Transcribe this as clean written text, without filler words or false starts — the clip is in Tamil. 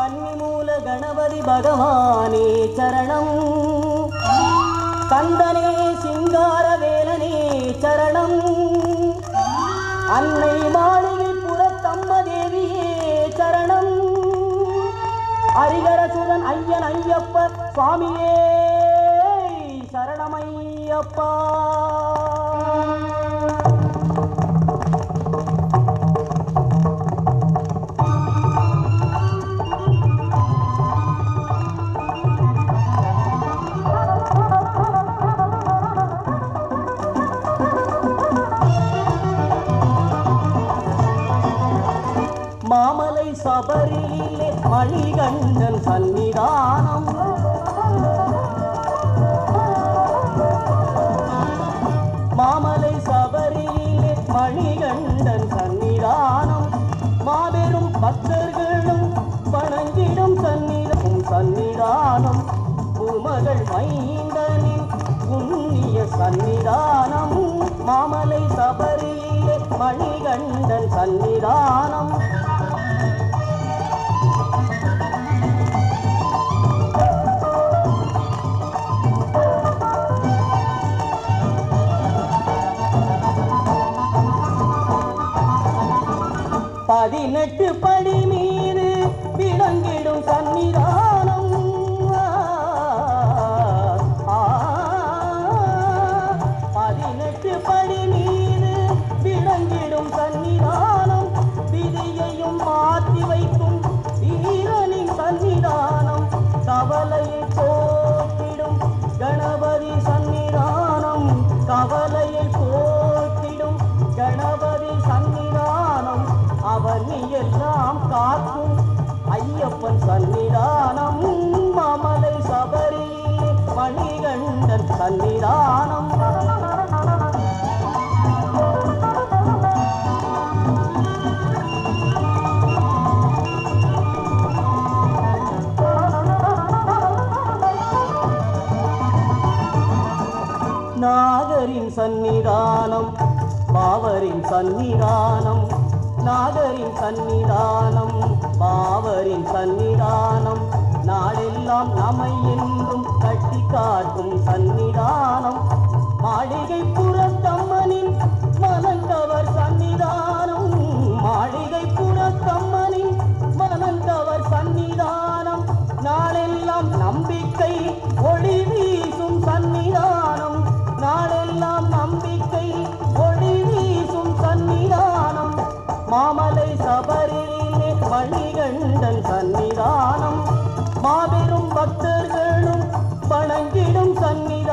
கன்னிமூல கணபதி பகவானே சரணம், கந்தனே சிங்கார வேலனே சரணம், அன்னை மாளிகை புறத்தம்ம தேவியே சரணம், ஹரிகரசுதன் ஐயன் ஐயப்ப சுவாமியே சரணமையப்பா. மாமலை சபரியிலே மணிகண்டன் சன்னிதானம், மாமலை சபரியிலே மணிகண்டன் சன்னிதானம், மாபெரும் பக்தர்களும் வணங்கிடும் சன்னிதானம், பூமகள் மைந்தனின் புண்ணிய சன்னிதானம், மாமலை சபரியிலே மணிகண்டன் சன்னிதானம். பதினெட்டு படி மீது விளங்கிடும் சன்னிதானம், 18 படி மீது விளங்கிடும் சன்னிதானம், விதியையும் மாற்றி வைக்கும் ஈரனின் சன்னிதானம், கவலையை போக்கிடும் கணபதி சன்னிதானம், கவலையை போக்கிடும் கணபதி சன்னிதானம், அவனி எல்லாம் காக்கும் ஐயப்பன் சன்னிதானம், மாமலை சபரியிலே மணிகண்டன் சன்னிதானம். நாகரின் சன்னிதானம், பாவரின் சன்னிதானம், நாகரின் சன்னிதானம், பாவரின் சன்னிதானம், நாளெல்லாம் நம்மை என்றும் கட்டி காட்டும் சன்னிதானம், மாளிகை புறத்தம்மனின் மனந்தவர் சன்னிதானம், மாளிகை புறத்தம்மனின் மனந்தவர் சன்னிதானம், நாளெல்லாம் நம்பிக்கை ஒளி வீசும் சன்னிதானம், நாளெல்லாம் நம்பிக்கை ஒளி வீசும் சன்னிதானம், மாமலை சபரியிலே மணிகண்டன் சன்னிதானம், மாபெரும் பக்தர்களும் வணங்கிடும் சன்னிதானம்.